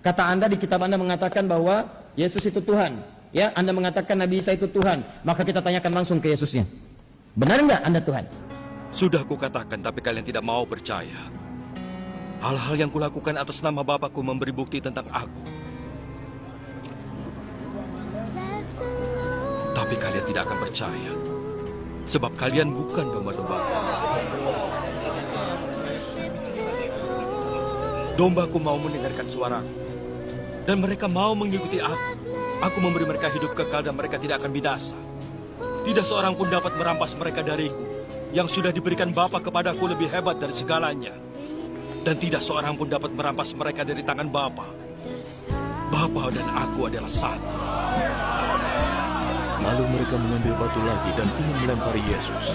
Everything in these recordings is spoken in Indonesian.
Kata Anda di kitab Anda mengatakan bahwa Yesus itu Tuhan. Ya, Anda mengatakan Nabi Isa itu Tuhan. Maka kita tanyakan langsung ke Yesusnya. Benar nggak Anda Tuhan? Sudah kukatakan, tapi kalian tidak mau percaya. Hal-hal yang kulakukan atas nama Bapakku memberi bukti tentang aku. Tapi kalian tidak akan percaya. Sebab kalian bukan domba-dombaku. Dombaku mau mendengarkan suaraku. Dan mereka mau mengikuti aku. Aku memberi mereka hidup kekal dan mereka tidak akan binasa. Tidak seorang pun dapat merampas mereka dariku. Yang sudah diberikan Bapa kepadaku lebih hebat dari segalanya. Dan tidak seorang pun dapat merampas mereka dari tangan Bapa. Bapa dan aku adalah satu. Lalu mereka mengambil batu lagi dan ingin melempari Yesus.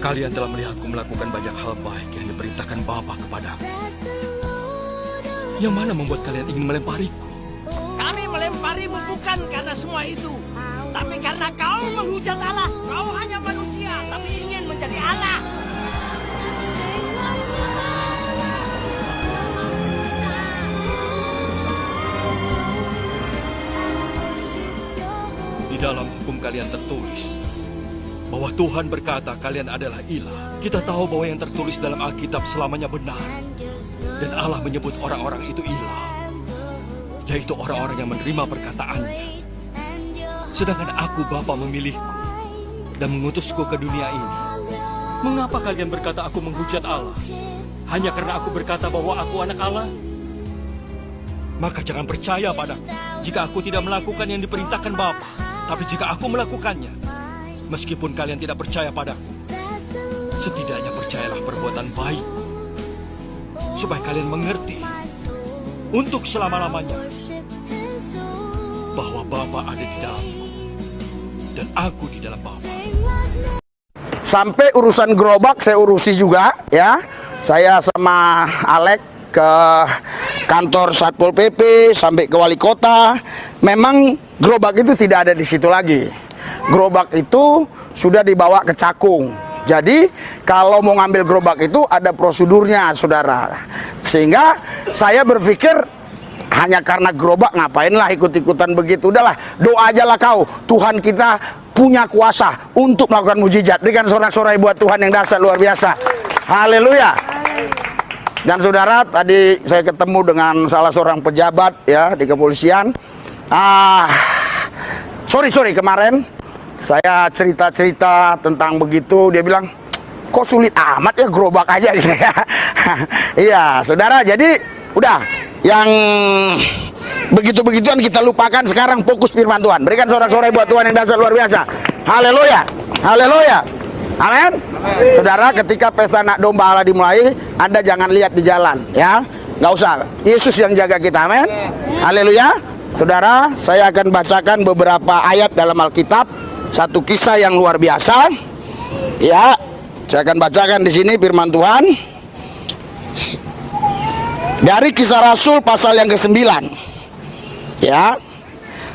Kalian telah melihatku melakukan banyak hal baik yang diperintahkan Bapa kepadaku. Yang mana membuat kalian ingin melempariku? Kami melemparimu bukan karena semua itu, tapi karena kau menghujat Allah. Kau hanya manusia, tapi ingin menjadi Allah. Di dalam hukum kalian tertulis bahwa Tuhan berkata kalian adalah ilah. Kita tahu bahwa yang tertulis dalam Alkitab selamanya benar. Dan Allah menyebut orang-orang itu ilah, yaitu orang-orang yang menerima perkataannya. Sedangkan aku, Bapa, memilihku dan mengutusku ke dunia ini. Mengapa kalian berkata aku menghujat Allah? Hanya karena aku berkata bahwa aku anak Allah? Maka jangan percaya padaku jika aku tidak melakukan yang diperintahkan Bapa. Tapi jika aku melakukannya, meskipun kalian tidak percaya padaku, setidaknya percayalah perbuatan baik, supaya kalian mengerti untuk selama-lamanya bahwa Bapa ada di dalamku dan aku di dalam Bapa. Sampai urusan gerobak saya urusi juga ya. Saya sama Alek ke kantor Satpol PP sampai ke wali kota. Memang gerobak itu tidak ada di situ lagi. Gerobak itu sudah dibawa ke Cakung. Jadi kalau mau ngambil gerobak itu ada prosedurnya, saudara. Sehingga saya berpikir hanya karena gerobak ngapainlah ikut-ikutan begitu. Udahlah, doa aja lah kau. Tuhan kita punya kuasa untuk melakukan mujizat. Berikan sorak-sorai buat Tuhan yang dahsyat luar biasa. Haleluya. Dan saudara, tadi saya ketemu dengan salah seorang pejabat ya di kepolisian. Sorry kemarin saya cerita-cerita tentang begitu, dia bilang, kok sulit amat ya gerobak aja gitu ya. Iya, saudara, jadi udah yang begitu-begituan kita lupakan, sekarang fokus firman Tuhan. Berikan sorak-sorai buat Tuhan yang dahsyat luar biasa. Haleluya. Haleluya. Amin. Saudara, ketika pesta anak domba Allah dimulai, Anda jangan lihat di jalan ya. Nggak usah. Yesus yang jaga kita. Amin. Haleluya. Saudara, saya akan bacakan beberapa ayat dalam Alkitab. Satu kisah yang luar biasa. Ya, saya akan bacakan di sini firman Tuhan. Dari Kisah Rasul pasal yang ke-9. Ya.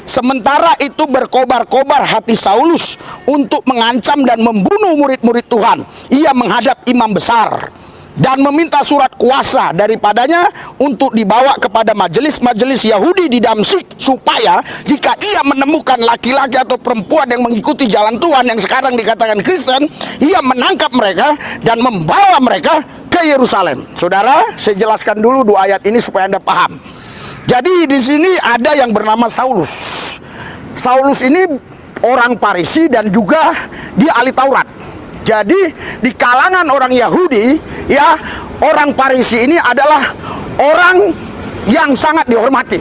Sementara itu berkobar-kobar hati Saulus untuk mengancam dan membunuh murid-murid Tuhan. Ia menghadap imam besar dan meminta surat kuasa daripadanya untuk dibawa kepada majelis-majelis Yahudi di Damsyik, supaya jika ia menemukan laki-laki atau perempuan yang mengikuti jalan Tuhan yang sekarang dikatakan Kristen, ia menangkap mereka dan membawa mereka ke Yerusalem. Saudara, saya jelaskan dulu dua ayat ini supaya Anda paham. Jadi di sini ada yang bernama Saulus. Saulus ini orang Farisi dan juga dia ahli Taurat. Jadi di kalangan orang Yahudi, ya, orang Farisi ini adalah orang yang sangat dihormati.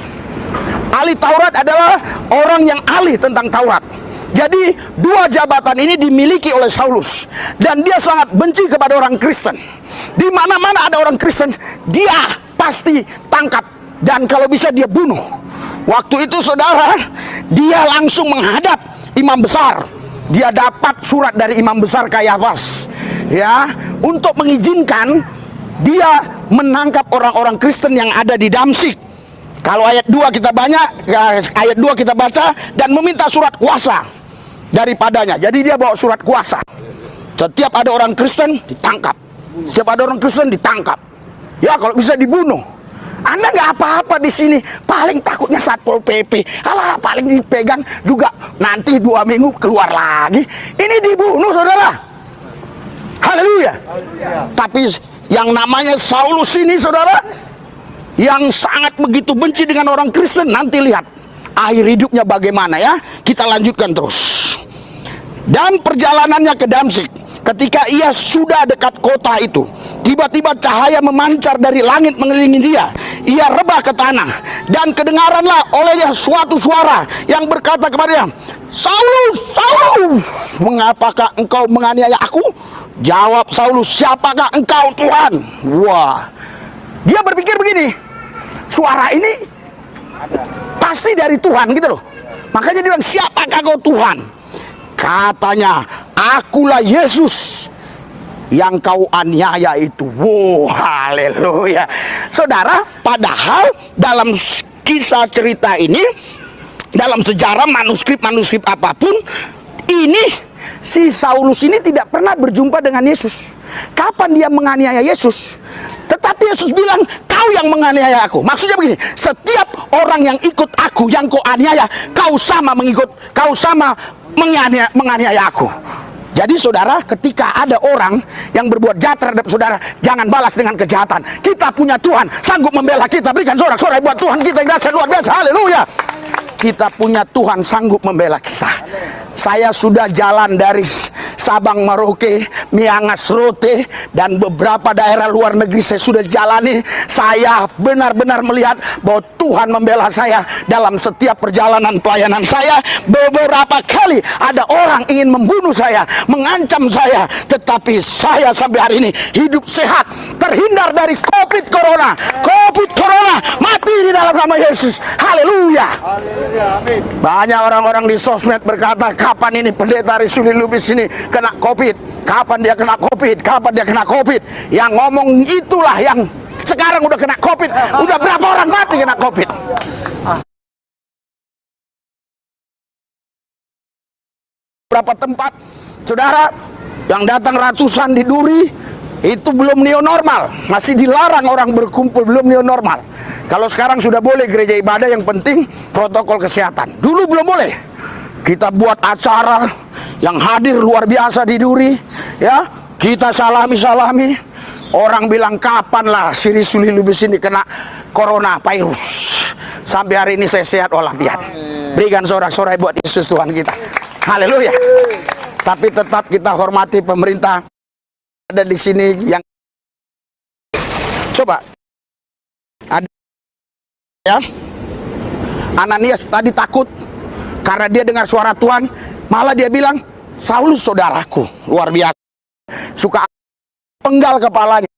Ahli Taurat adalah orang yang ahli tentang Taurat. Jadi dua jabatan ini dimiliki oleh Saulus, dan dia sangat benci kepada orang Kristen. Di mana-mana ada orang Kristen, dia pasti tangkap. Dan kalau bisa dia bunuh. Waktu itu saudara, dia langsung menghadap imam besar. Dia dapat surat dari imam besar Kayafas, ya, untuk mengizinkan dia menangkap orang-orang Kristen yang ada di Damsyik. Kalau ayat 2 kita ayat 2 kita baca, dan meminta surat kuasa daripadanya. Jadi dia bawa surat kuasa. Setiap ada orang Kristen ditangkap. Setiap ada orang Kristen ditangkap. Ya, kalau bisa dibunuh. Anda nggak apa-apa di sini, paling takutnya Satpol PP. Alah, paling dipegang juga nanti 2 minggu keluar lagi. Ini dibunuh, saudara. Haleluya. Tapi yang namanya Saulus ini, saudara, yang sangat begitu benci dengan orang Kristen, nanti lihat akhir hidupnya bagaimana ya. Kita lanjutkan terus. Dan perjalanannya ke Damsyik, ketika ia sudah dekat kota itu, tiba-tiba cahaya memancar dari langit mengelilingi dia. Ia rebah ke tanah, dan kedengaranlah olehnya suatu suara yang berkata kepadanya, Saulus, Saulus, mengapakah engkau menganiaya aku? Jawab Saulus, siapakah engkau Tuhan? Wah, dia berpikir begini, suara ini pasti dari Tuhan gitu loh. Makanya dia bilang, siapakah kau Tuhan? Katanya, akulah Yesus yang kau aniaya itu. Wow, haleluya. Saudara, padahal dalam kisah cerita ini, dalam sejarah manuskrip apapun, ini si Saulus ini tidak pernah berjumpa dengan Yesus. Kapan dia menganiaya Yesus? Tetapi Yesus bilang, kau yang menganiaya aku. Maksudnya begini, setiap orang yang ikut aku, yang kau aniaya, kau sama menganiaya aku. Jadi saudara, ketika ada orang yang berbuat jahat terhadap saudara, jangan balas dengan kejahatan. Kita punya Tuhan, sanggup membela kita. Berikan sorak-sorai buat Tuhan kita yang dahsyat luar biasa. Haleluya. Kita punya Tuhan sanggup membela kita. Saya sudah jalan dari Sabang Merauke, Miangas Rote, dan beberapa daerah luar negeri saya sudah jalani. Saya benar-benar melihat bahwa Tuhan membela saya dalam setiap perjalanan pelayanan saya. Beberapa kali ada orang ingin membunuh saya, mengancam saya, tetapi saya sampai hari ini hidup sehat, terhindar dari COVID Corona, mati di dalam nama Yesus. Haleluya. Banyak orang-orang di sosmed berkata, kapan ini pendeta Risuli Lubis ini kena COVID? Kapan dia kena COVID? Kapan dia kena COVID? Yang ngomong itulah yang sekarang udah kena COVID. Udah berapa orang mati kena COVID? Berapa tempat, saudara, yang datang ratusan di Duri, itu belum new normal. Masih dilarang orang berkumpul, belum new normal. Kalau sekarang sudah boleh gereja ibadah, yang penting protokol kesehatan. Dulu belum boleh. Kita buat acara yang hadir luar biasa di Duri, ya. Kita salami. Orang bilang, kapan lah si Risuli Lubis ini kena corona virus. Sampai hari ini saya sehat walafiat. Berikan sorak-sorai buat Yesus Tuhan kita. Haleluya. Tapi tetap kita hormati pemerintah ada di sini yang coba ada ya. Ananias tadi takut karena dia dengar suara Tuhan, malah dia bilang, Saulus saudaraku, luar biasa. Suka penggal kepalanya.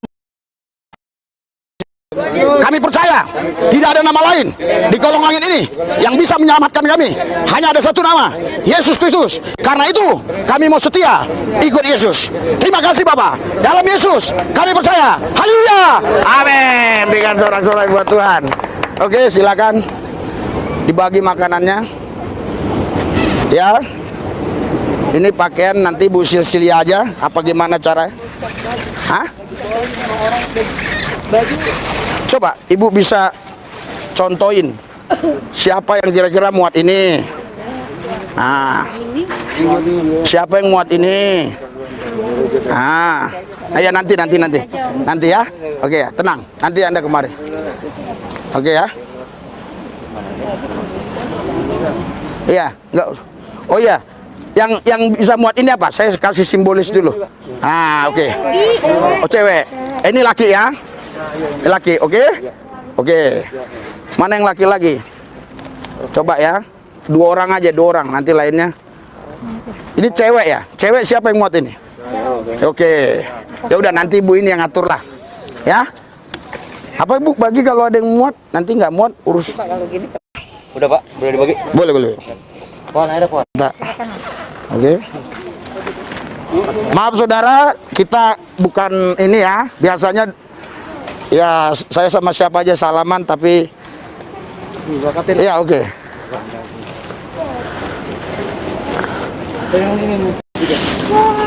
Kami percaya tidak ada nama lain di kolong langit ini yang bisa menyelamatkan kami. Hanya ada satu nama, Yesus Kristus. Karena itu kami mau setia ikut Yesus. Terima kasih Bapak. Dalam Yesus kami percaya. Haleluya. Amin. Berikan sorak-sorai buat Tuhan. Oke, silakan dibagi makanannya. Ya. Ini pakaian nanti Bu Silsilia aja. Apa gimana cara? Hah? Coba Ibu bisa contohin siapa yang kira-kira muat ini. Nah, siapa yang muat ini? Ah, ya nanti ya. Oke ya, tenang. Nanti Anda kemari. Oke ya. Iya, enggak. Oh iya. Yang bisa muat ini apa? Saya kasih simbolis dulu. Ah, oke. Oh, cewek. Ini laki ya? Laki, oke? Oke. Mana yang laki lagi? Coba ya. 2 orang aja, 2 orang. Nanti lainnya. Ini cewek ya? Cewek siapa yang muat ini? Oke. Ya udah, nanti Ibu ini yang ngatur lah. Ya? Apa Ibu bagi kalau ada yang muat? Nanti nggak muat urus. Udah Pak, boleh dibagi? Boleh. Pohon ada pohon. Oke. Maaf saudara, kita bukan ini ya. Biasanya Ya, saya sama siapa aja salaman, tapi ya oke. Yang ini